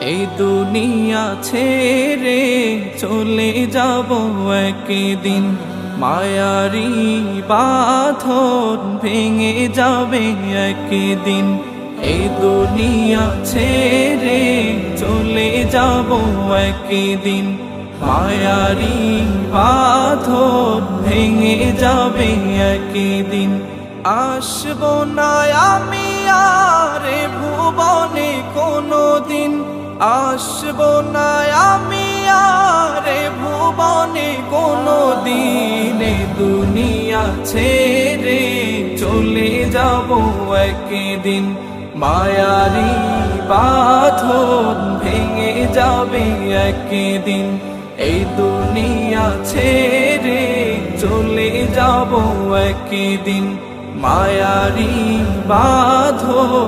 এই দুনিয়া ছেড়ে চলে যাব একদিন, মায়ারি বাঁধন ভেঙে যাবে একদিন। এই দুনিয়া ছেড়ে চলে যাব একদিন, মায়ারি বাঁধন ভেঙে যাবে একদিন। আসবো না আমি আর ভুবনে কোনোদিন, আসবো না আমি আর ভুবনে কোনোদিন। দুনিয়া ছেড়ে চলে যাব একদিন, মায়ারি বাঁধন ভেঙে যাবে একদিন। এই দুনিয়া ছেড়ে চলে যাব একদিন, মায়ারি বাঁধন